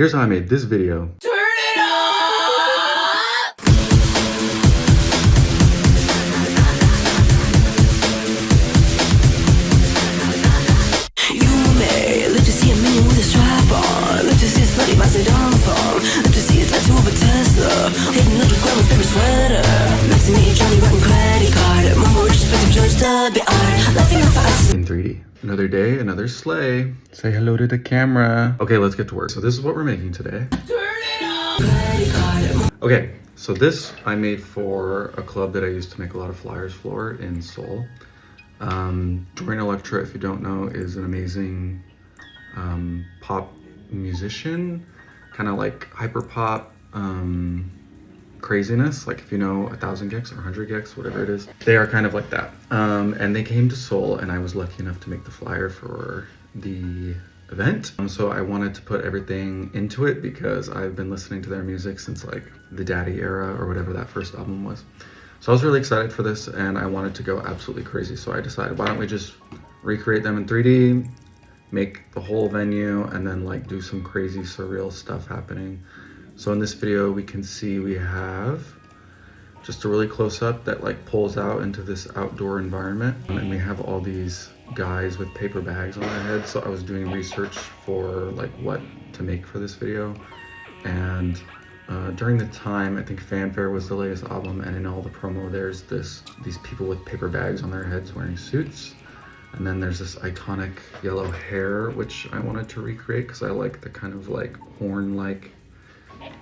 Here's how I made this video. Turn it up! You may live to see a minion with a strap on. Live to see a slutty bastard on phone. Live to see a tattoo of a Tesla. Hidden under grandma's favorite sweater. Next to me, Johnny writing credit card. Mama rich expensive George W. art. Laughing off us. In 3D. Another day, another sleigh. Say hello to the camera. Okay, let's get to work. So this is what we're making today. Okay, so this I made for a club that I used to make a lot of flyers for in Seoul. Dorian Electra, if you don't know, is an amazing pop musician, kind of like hyper pop craziness. Like if you know 1000 Gex or 100 Gex, whatever it is, they are kind of like that. And they came to Seoul, and I was lucky enough to make the flyer for the event. So I wanted to put everything into it because I've been listening to their music since like the Daddy era or whatever that first album was. So I was really excited for this, and I wanted to go absolutely crazy. So I decided, why don't we just recreate them in 3D, make the whole venue, and then like do some crazy surreal stuff happening. So in this video, we can see we have just a really close up that like pulls out into this outdoor environment. And we have all these guys with paper bags on their heads. So I was doing research for like what to make for this video. And during the time, I think Fanfare was the latest album, and in all the promo, there's these people with paper bags on their heads wearing suits. And then there's this iconic yellow hair, which I wanted to recreate because I like the kind of like horn-like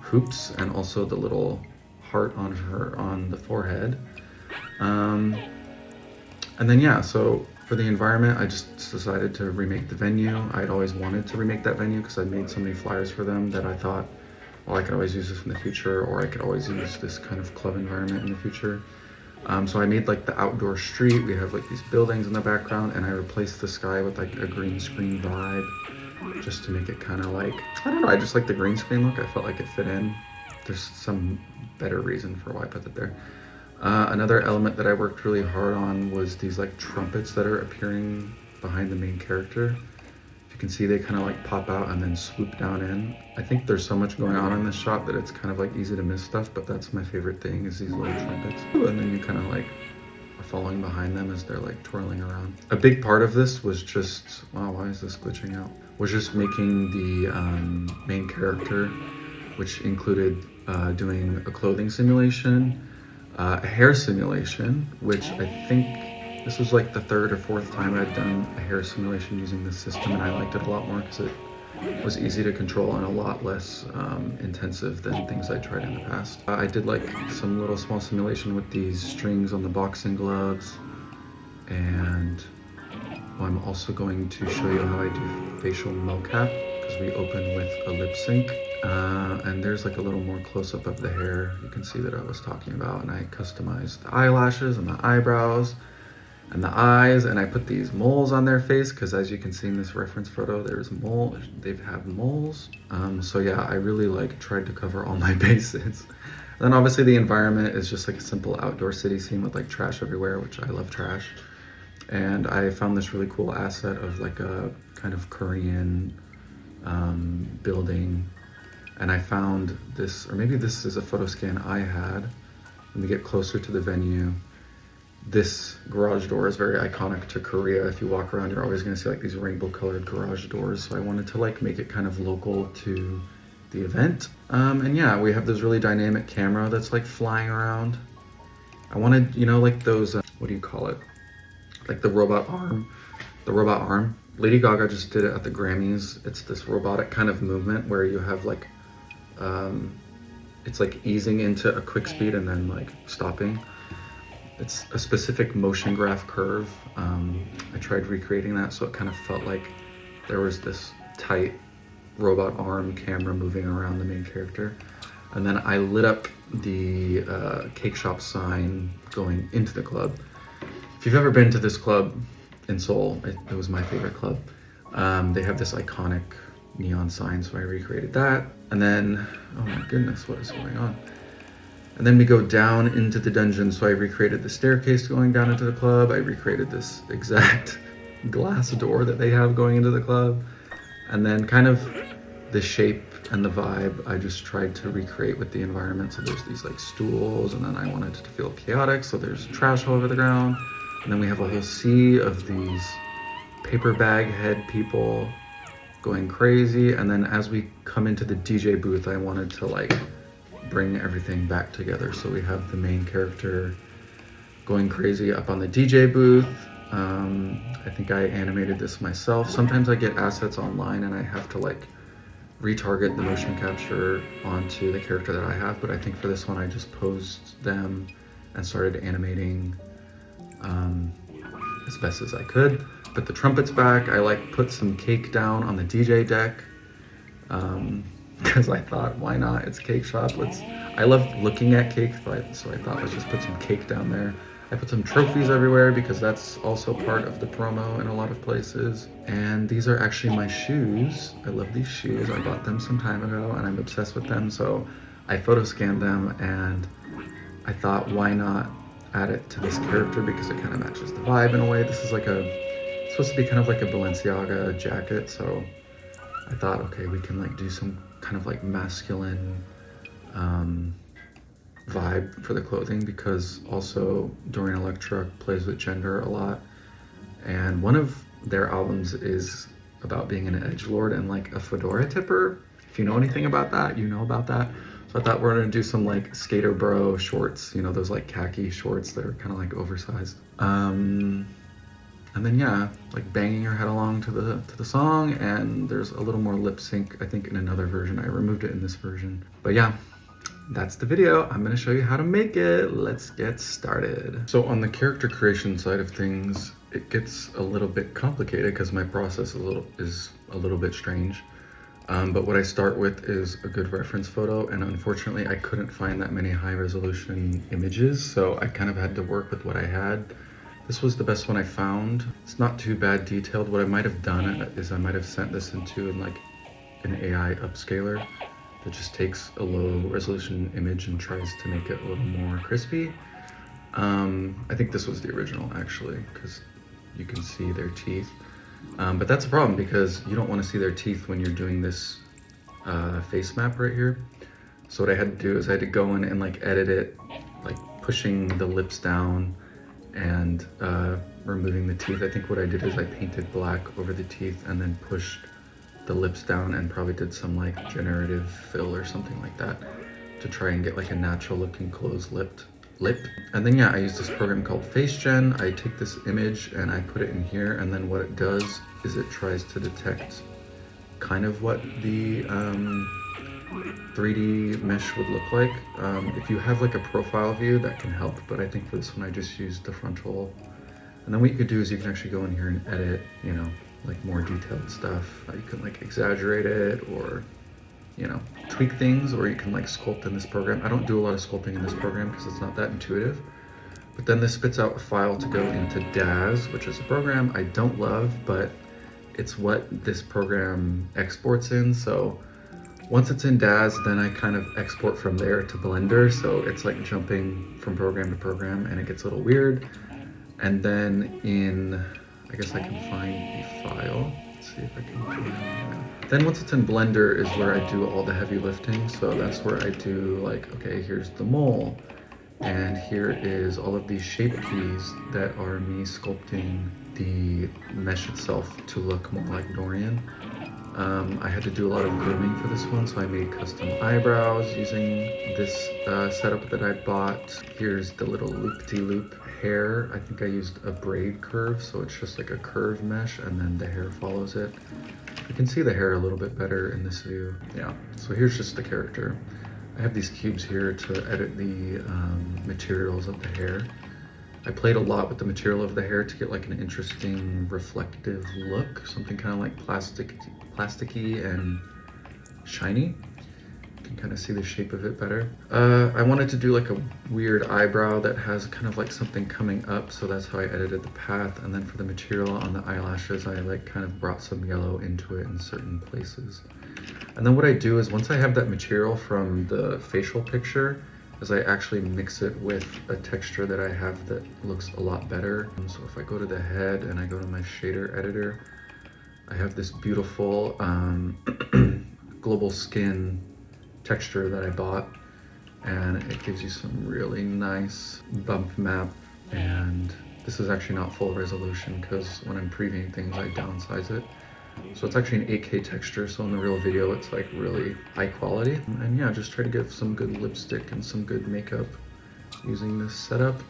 hoops, and also the little heart on the forehead. And then yeah, so for the environment, I just decided to remake the venue. I'd always wanted to remake that venue because I made so many flyers for them that I thought, well, I could always use this in the future, or I could always use this kind of club environment in the future. So I made like the outdoor street. We have like these buildings in the background, and I replaced the sky with like a green screen vibe, just to make it kind of like, I don't know, I just like the green screen look. I felt like it fit in. There's some better reason for why I put it there. Another element that I worked really hard on was these like trumpets that are appearing behind the main character. If you can see, they kind of like pop out and then swoop down in. I think there's so much going on in this shot that it's kind of like easy to miss stuff, but that's my favorite thing, is these little trumpets. And then you kind of like are following behind them as they're like twirling around. A big part of this was just, wow, why is this glitching out? Was just making the main character, which included doing a clothing simulation, a hair simulation, which I think this was like the third or fourth time I'd done a hair simulation using this system, and I liked it a lot more because it was easy to control and a lot less intensive than things I tried in the past. I did like some little small simulation with these strings on the boxing gloves, and I'm also going to show you how I do facial mocap, because we open with a lip sync. And there's like a little more close-up of the hair you can see that I was talking about, and I customized the eyelashes and the eyebrows and the eyes, and I put these moles on their face because, as you can see in this reference photo, they have moles. So yeah, I really like tried to cover all my bases. Then obviously the environment is just like a simple outdoor city scene with like trash everywhere, which I love trash. And I found this really cool asset of like a kind of Korean building. And I found this, or maybe this is a photo scan I had. When we get closer to the venue, this garage door is very iconic to Korea. If you walk around, you're always gonna see like these rainbow colored garage doors. So I wanted to like make it kind of local to the event. And yeah, we have this really dynamic camera that's like flying around. I wanted, you know, like those, what do you call it? Like the robot arm. Lady Gaga just did it at the Grammys. It's this robotic kind of movement where you have like, it's like easing into a quick speed and then like stopping. It's a specific motion graph curve. I tried recreating that, so it kind of felt like there was this tight robot arm camera moving around the main character. And then I lit up the cake shop sign going into the club. If you've ever been to this club in Seoul, it was my favorite club. They have this iconic neon sign, so I recreated that. And then, oh my goodness, what is going on? And then we go down into the dungeon, so I recreated the staircase going down into the club. I recreated this exact glass door that they have going into the club. And then kind of the shape and the vibe I just tried to recreate with the environment. So there's these like stools, and then I wanted it to feel chaotic, so there's trash all over the ground. And then we have a whole sea of these paper bag head people going crazy. And then as we come into the DJ booth, I wanted to like bring everything back together. So we have the main character going crazy up on the DJ booth. I think I animated this myself. Sometimes I get assets online and I have to like retarget the motion capture onto the character that I have, but I think for this one I just posed them and started animating as best as I could. But the trumpet's back. I like put some cake down on the DJ deck because I thought, why not? It's cake shop. I love looking at cake, so I thought let's just put some cake down there. I put some trophies everywhere because that's also part of the promo in a lot of places. And these are actually my shoes. I love these shoes. I bought them some time ago and I'm obsessed with them. So I photo scanned them and I thought, why not add it to this character because it kind of matches the vibe in a way. This is like it's supposed to be kind of like a Balenciaga jacket. So I thought, okay, we can like do some kind of like masculine vibe for the clothing, because also Dorian Electra plays with gender a lot, and one of their albums is about being an edgelord and like a fedora tipper. If you know anything about that, you know about that. So I thought we're gonna do some like skater bro shorts, you know, those like khaki shorts that are kind of like oversized. And then yeah, like banging your head along to the song, and there's a little more lip sync I think in another version. I removed it in this version, but yeah, that's the video. I'm gonna show you how to make it. Let's get started. So on the character creation side of things, it gets a little bit complicated because my process is a little bit strange. But what I start with is a good reference photo, and unfortunately I couldn't find that many high resolution images, so I kind of had to work with what I had. This was the best one I found. It's not too bad detailed. What I might have done is I might have sent this into like an AI upscaler that just takes a low resolution image and tries to make it a little more crispy. I think this was the original actually, because you can see their teeth. But that's a problem because you don't want to see their teeth when you're doing this face map right here. So what I had to do is I had to go in and like edit it, like pushing the lips down and removing the teeth. I think what I did is I painted black over the teeth and then pushed the lips down and probably did some like generative fill or something like that to try and get like a natural looking closed lip. And then yeah, I use this program called FaceGen. I take this image and I put it in here, and then what it does is it tries to detect kind of what the 3D mesh would look like. If you have like a profile view, that can help, but I think for this one I just used the frontal. And then what you could do is you can actually go in here and edit, you know, like more detailed stuff. You can like exaggerate it or, you know, tweak things, or you can like sculpt in this program. I don't do a lot of sculpting in this program because it's not that intuitive. But then this spits out a file to go into Daz, which is a program I don't love, but it's what this program exports in. So once it's in Daz, then I kind of export from there to Blender. So it's like jumping from program to program and it gets a little weird. And then I guess I can find the file. Let's see if I can find it. Then once it's in Blender is where I do all the heavy lifting. So that's where I do like, okay, here's the mole. And here is all of these shape keys that are me sculpting the mesh itself to look more like Dorian. I had to do a lot of grooming for this one, so I made custom eyebrows using this setup that I bought. Here's the little loop-de-loop hair. I think I used a braid curve, so it's just like a curve mesh and then the hair follows it. You can see the hair a little bit better in this view. Yeah, so here's just the character. I have these cubes here to edit the materials of the hair. I played a lot with the material of the hair to get like an interesting reflective look, something kind of like plasticky and shiny. You can kind of see the shape of it better. I wanted to do like a weird eyebrow that has kind of like something coming up, so that's how I edited the path. And then for the material on the eyelashes, I like kind of brought some yellow into it in certain places. And then what I do is once I have that material from the facial picture, is I actually mix it with a texture that I have that looks a lot better. So if I go to the head and I go to my shader editor, I have this beautiful global skin texture that I bought, and it gives you some really nice bump map. And this is actually not full resolution because when I'm previewing things I downsize it. So it's actually an 8K texture, so in the real video it's like really high quality. And yeah, just try to give some good lipstick and some good makeup using this setup.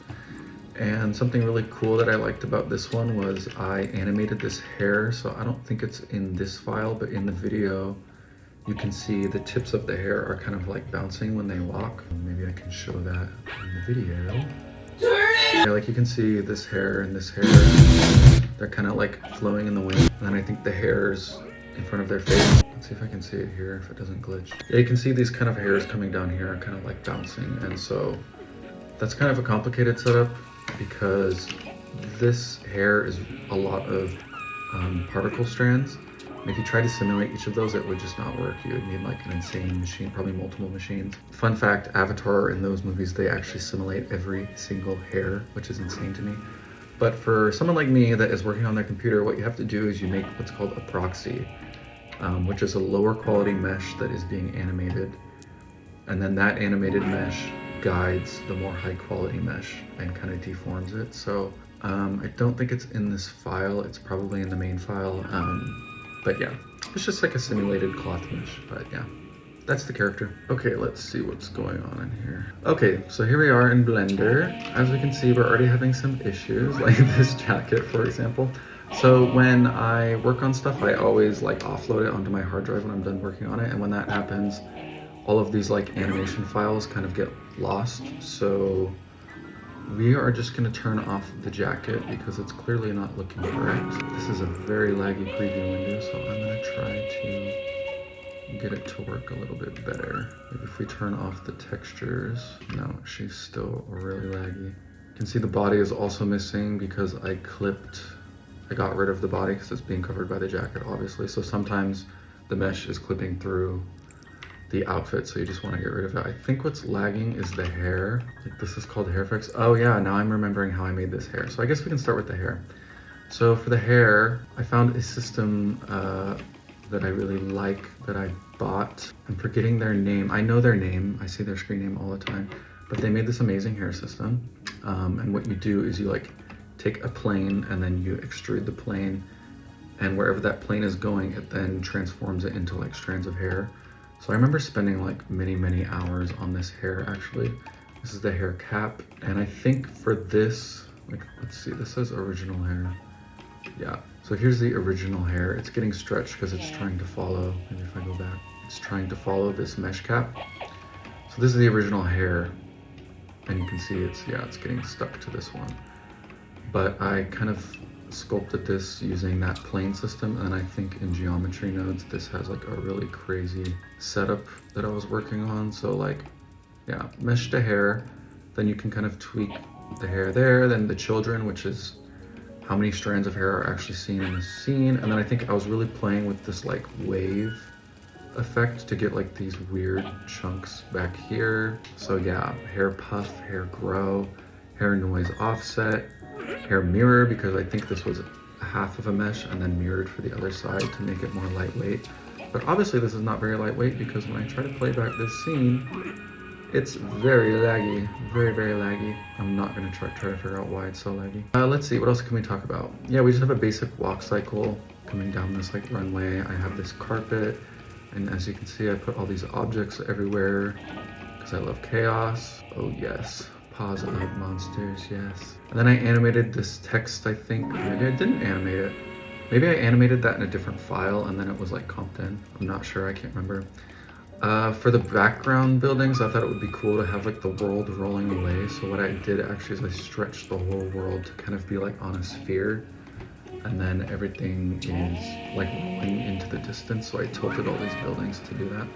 And something really cool that I liked about this one was I animated this hair, so I don't think it's in this file, but in the video you can see the tips of the hair are kind of like bouncing when they walk. Maybe I can show that in the video. Yeah, like you can see this hair and this hair, they're kind of like flowing in the wind. And then I think the hairs in front of their face. Let's see if I can see it here, if it doesn't glitch. Yeah, you can see these kind of hairs coming down here are kind of like bouncing. And so that's kind of a complicated setup because this hair is a lot of particle strands. And if you try to simulate each of those, it would just not work. You would need like an insane machine, probably multiple machines. Fun fact, Avatar in those movies, they actually simulate every single hair, which is insane to me. But for someone like me that is working on their computer, what you have to do is you make what's called a proxy, which is a lower quality mesh that is being animated. And then that animated mesh guides the more high quality mesh and kind of deforms it. So I don't think it's in this file. It's probably in the main file. But yeah, it's just like a simulated cloth mesh, but yeah, that's the character. Okay, let's see what's going on in here. Okay, so here we are in Blender. As we can see, we're already having some issues, like this jacket, for example. So when I work on stuff, I always like offload it onto my hard drive when I'm done working on it. And when that happens, all of these like animation files kind of get lost. So we are just gonna turn off the jacket because it's clearly not looking correct. This is a very laggy preview window, so I'm gonna try to get it to work a little bit better. Maybe if we turn off the textures. No, she's still really laggy. You can see the body is also missing because I got rid of the body because it's being covered by the jacket, obviously. So sometimes the mesh is clipping through the outfit, so you just want to get rid of it. I think what's lagging is the hair. Like this is called hair effects. Oh yeah, now I'm remembering how I made this hair. So I guess we can start with the hair. So for the hair, I found a system that I really like that I bought. I'm forgetting their name. I know their name. I see their screen name all the time. But they made this amazing hair system. And what you do is you like take a plane and then you extrude the plane, and wherever that plane is going, it then transforms it into like strands of hair. So I remember spending like many hours on this hair actually. This is the hair cap. And I think for this, like, let's see, this says original hair. Yeah, so here's the original hair. It's getting stretched because it's trying to follow, maybe if I go back, it's trying to follow this mesh cap. So this is the original hair. And you can see it's getting stuck to this one. But I kind of sculpted this using that plane system, and I think in geometry nodes this has like a really crazy setup that I was working on. So like, yeah, mesh the hair, then you can kind of tweak the hair there, then the children, which is how many strands of hair are actually seen in the scene. And then I think I was really playing with this like wave effect to get like these weird chunks back here. So yeah, hair puff, hair grow, hair noise offset, hair mirror, because I think this was half of a mesh and then mirrored for the other side to make it more lightweight. But obviously this is not very lightweight because when I try to play back this scene, it's very laggy, very laggy. I'm not gonna try to figure out why it's so laggy. Let's see, what else can we talk about? Yeah, we just have a basic walk cycle coming down this like runway. I have this carpet, and as you can see, I put all these objects everywhere because I love chaos. Oh yes. Pause up monsters, yes. And then I animated this text, I think. Maybe I didn't animate it. Maybe I animated that in a different file and then it was like comped in. I'm not sure, I can't remember. For the background buildings, I thought it would be cool to have like the world rolling away. So what I did actually is I stretched the whole world to kind of be like on a sphere. And then everything is like rolling into the distance. So I tilted all these buildings to do that.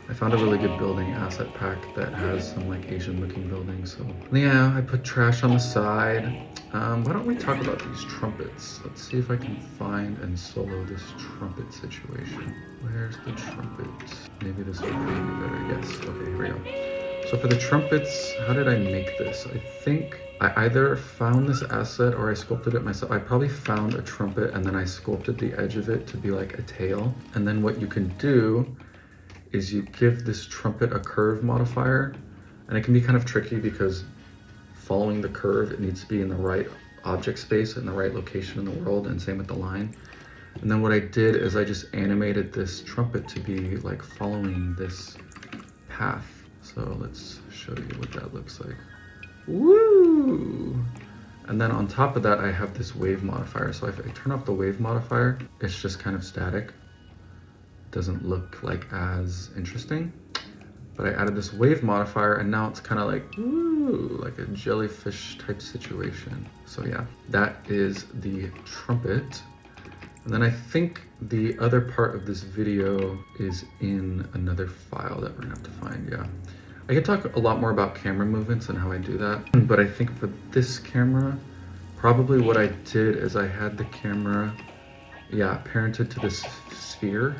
I found a really good building asset pack that has some like Asian looking buildings. So yeah, I put trash on the side. Why don't we talk about these trumpets? Let's see if I can find and solo this trumpet situation. Where's the trumpets? Maybe this will be better. Yes, okay, here we go. So for the trumpets, how did I make this? I think I either found this asset or I sculpted it myself. I probably found a trumpet and then I sculpted the edge of it to be like a tail. And then what you can do is you give this trumpet a curve modifier, and it can be kind of tricky because following the curve, it needs to be in the right object space, in the right location in the world, and same with the line. And then what I did is I just animated this trumpet to be like following this path. So let's show you what that looks like. Woo! And then on top of that, I have this wave modifier. So if I turn off the wave modifier, it's just kind of static. It doesn't look like as interesting. But I added this wave modifier, and now it's kind of like, woo, like a jellyfish type situation. So yeah, that is the trumpet. And then I think the other part of this video is in another file that we're gonna have to find, yeah. I could talk a lot more about camera movements and how I do that, but I think for this camera, probably what I did is I had the camera, yeah, parented to this sphere,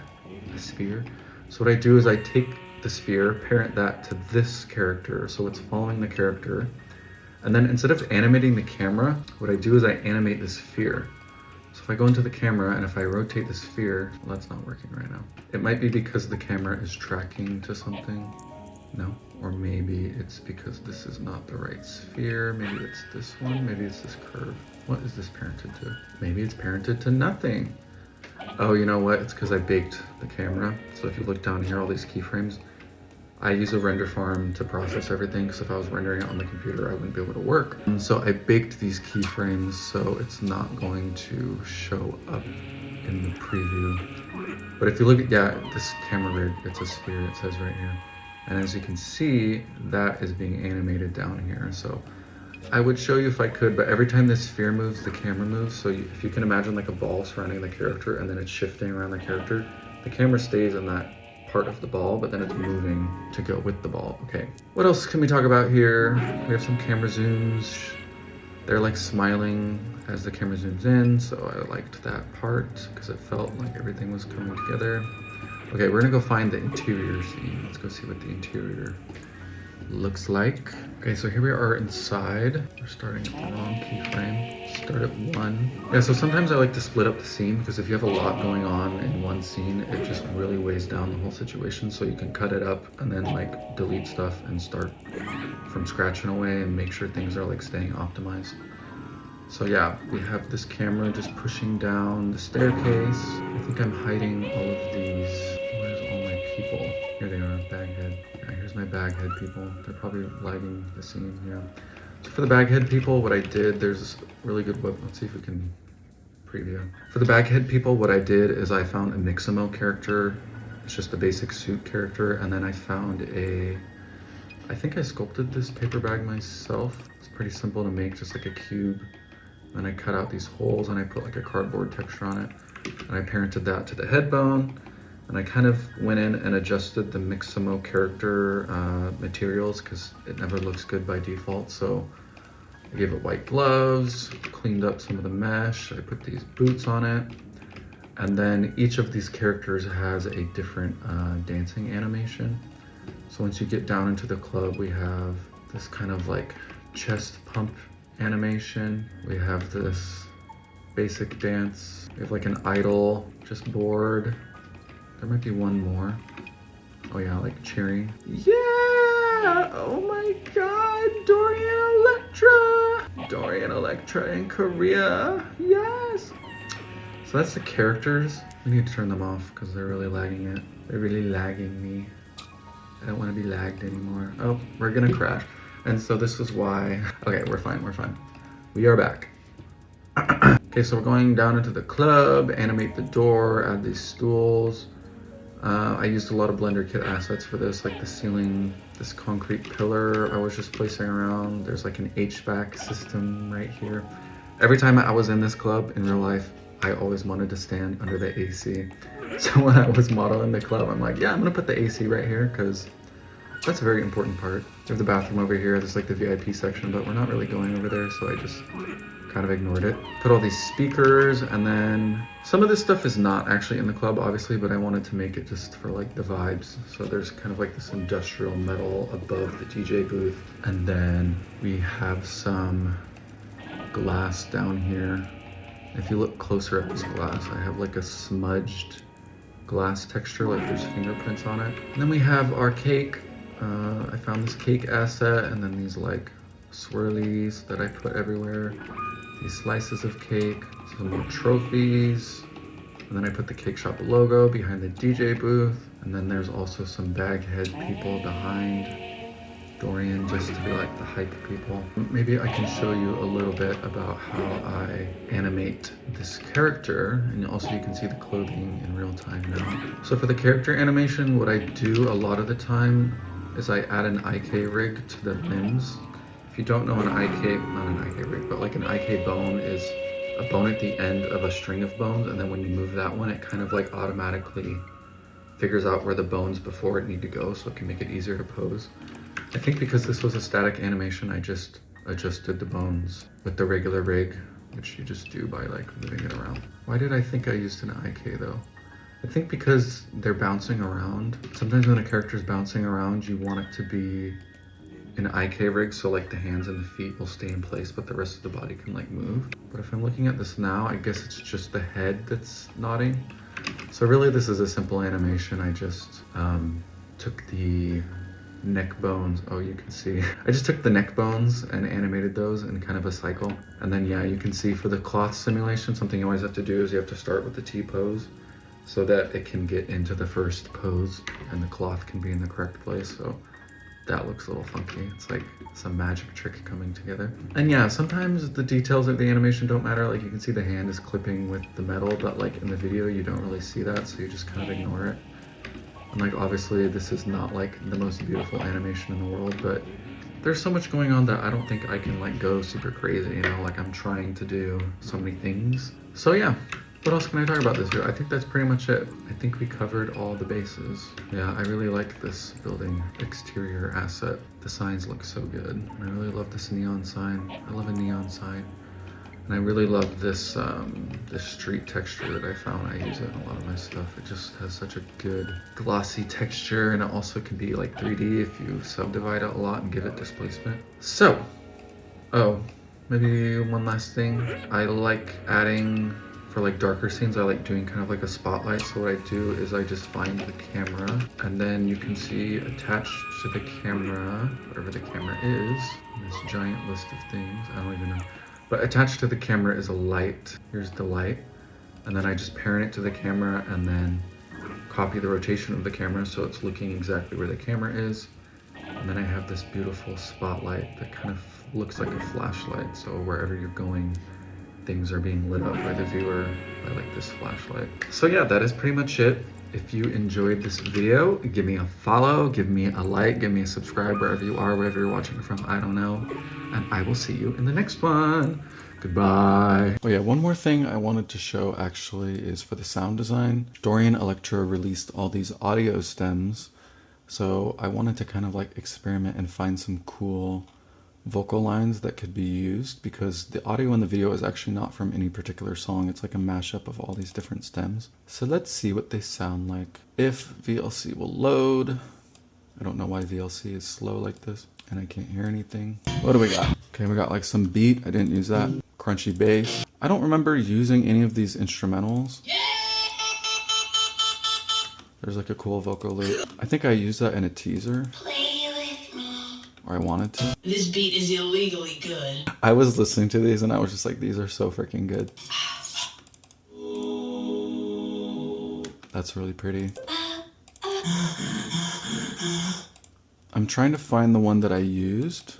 So what I do is I take the sphere, parent that to this character, so it's following the character. And then instead of animating the camera, what I do is I animate the sphere. So if I go into the camera and if I rotate the sphere, well, that's not working right now. It might be because the camera is tracking to something. No, or maybe it's because this is not the right sphere. Maybe it's this one, maybe it's this curve. What is this parented to? Maybe it's parented to nothing. Oh, you know what? It's because I baked the camera. So if you look down here, all these keyframes, I use a render farm to process everything, because if I was rendering it on the computer, I wouldn't be able to work. And so I baked these keyframes so it's not going to show up in the preview. But if you look at, yeah, this camera rig, it's a sphere, it says right here. And as you can see, that is being animated down here. So I would show you if I could, but every time this sphere moves, the camera moves. So if you can imagine like a ball surrounding the character and then it's shifting around the character, the camera stays in that part of the ball, but then it's moving to go with the ball. Okay, what else can we talk about here? We have some camera zooms. They're like smiling as the camera zooms in, so I liked that part because it felt like everything was coming together. Okay, we're gonna go find the interior scene. Let's go see what the interior looks like. Okay, so here we are inside. We're starting at the wrong keyframe. Start at 1. Yeah, so sometimes I like to split up the scene because if you have a lot going on in one scene, it just really weighs down the whole situation. So you can cut it up and then like delete stuff and start from scratch in a way and make sure things are like staying optimized. So yeah, we have this camera just pushing down the staircase. I think I'm hiding all of these. Where's all my people? Here they are, baghead. Yeah, here's my baghead people. They're probably lagging the scene, yeah. So for the baghead people, what I did, there's this really good web. Let's see if we can preview. For the baghead people, what I did is I found a Mixamo character. It's just a basic suit character. And then I found I think I sculpted this paper bag myself. It's pretty simple to make, just like a cube. And I cut out these holes and I put like a cardboard texture on it. And I parented that to the head bone. And I kind of went in and adjusted the Mixamo character materials because it never looks good by default. So I gave it white gloves, cleaned up some of the mesh. I put these boots on it. And then each of these characters has a different dancing animation. So once you get down into the club, we have this kind of like chest pump animation. We have this basic dance. We have like an idle just board. There might be one more. Oh yeah, like cheering. Yeah! Oh my god, Dorian Electra! Dorian Electra in Korea. Yes! So that's the characters. We need to turn them off because they're really lagging it. They're really lagging me. I don't want to be lagged anymore. Oh, we're gonna crash. And so this is why. Okay, we're fine, we're fine. We are back. Okay, so we're going down into the club, animate the door, add these stools. I used a lot of Blender kit assets for this, like the ceiling, this concrete pillar I was just placing around. There's like an HVAC system right here. Every time I was in this club in real life, I always wanted to stand under the AC. So when I was modeling the club, I'm like, yeah, I'm gonna put the AC right here because that's a very important part. We have the bathroom over here. There's like the VIP section, but we're not really going over there, so I just kind of ignored it. Put all these speakers, and then some of this stuff is not actually in the club, obviously, but I wanted to make it just for like the vibes. So there's kind of like this industrial metal above the DJ booth. And then we have some glass down here. If you look closer at this glass, I have like a smudged glass texture, like there's fingerprints on it. And then we have our cake. I found this cake asset, and then these like swirlies that I put everywhere. These slices of cake, some more trophies. And then I put the cake shop logo behind the DJ booth. And then there's also some bag head people behind Dorian, just to be like the hype people. Maybe I can show you a little bit about how I animate this character, and also you can see the clothing in real time now. So for the character animation, what I do a lot of the time is I add an IK rig to the limbs. If you don't know an IK, not an IK rig, but like an IK bone is a bone at the end of a string of bones, and then when you move that one, it kind of like automatically figures out where the bones before it need to go, so it can make it easier to pose. I think because this was a static animation, I just adjusted the bones with the regular rig, which you just do by like moving it around. Why did I think I used an IK though? I think because they're bouncing around. Sometimes when a character's bouncing around, you want it to be an IK rig, so like the hands and the feet will stay in place, but the rest of the body can like move. But if I'm looking at this now, I guess it's just the head that's nodding. So really this is a simple animation. I just took the neck bones. Oh, you can see. I just took the neck bones and animated those in kind of a cycle. And then yeah, you can see for the cloth simulation, something you always have to do is you have to start with the T pose so that it can get into the first pose and the cloth can be in the correct place. So that looks a little funky. It's like some magic trick coming together. And yeah, sometimes the details of the animation don't matter. Like you can see the hand is clipping with the metal, but like in the video, you don't really see that. So you just kind of ignore it. And like, obviously this is not like the most beautiful animation in the world, but there's so much going on that I don't think I can like go super crazy, you know, like I'm trying to do so many things. So yeah. What else can I talk about this video? I think that's pretty much it. I think we covered all the bases. Yeah, I really like this building exterior asset. The signs look so good. And I really love this neon sign. I love a neon sign. And I really love this this street texture that I found. I use it in a lot of my stuff. It just has such a good glossy texture, and it also can be like 3D if you subdivide it a lot and give it displacement. So, oh, maybe one last thing. I like adding, for like darker scenes, I like doing kind of like a spotlight. So what I do is I just find the camera, and then you can see attached to the camera, whatever the camera is, this giant list of things, I don't even know. But attached to the camera is a light. Here's the light. And then I just parent it to the camera and then copy the rotation of the camera so it's looking exactly where the camera is. And then I have this beautiful spotlight that kind of looks like a flashlight. So wherever you're going, things are being lit up by the viewer by like this flashlight. So yeah, that is pretty much it. If you enjoyed this video, give me a follow, give me a like, give me a subscribe wherever you are, wherever you're watching from, I don't know. And I will see you in the next one. Goodbye. Oh yeah, one more thing I wanted to show actually is for the sound design. Dorian Electro released all these audio stems. So I wanted to kind of like experiment and find some cool vocal lines that could be used, because the audio in the video is actually not from any particular song. It's like a mashup of all these different stems. So let's see what they sound like. If VLC will load. I don't know why VLC is slow like this and I can't hear anything. What do we got? Okay, we got like some beat. I didn't use that. Crunchy bass. I don't remember using any of these instrumentals. There's like a cool vocal loop. I think I used that in a teaser. Or I wanted to. This beat is illegally good. I was listening to these and I was just like, these are so freaking good. That's really pretty. I'm trying to find the one that I used.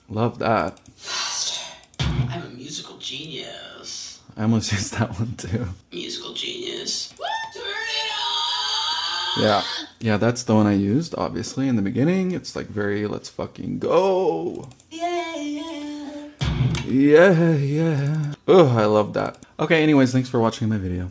Love that. Faster. I'm a musical genius. I almost used that one too. Musical genius. Turn it on! Yeah. Yeah, that's the one I used, obviously, in the beginning. It's like very, let's fucking go. Yeah, yeah. Yeah, yeah. Oh, I love that. Okay, anyways, thanks for watching my video.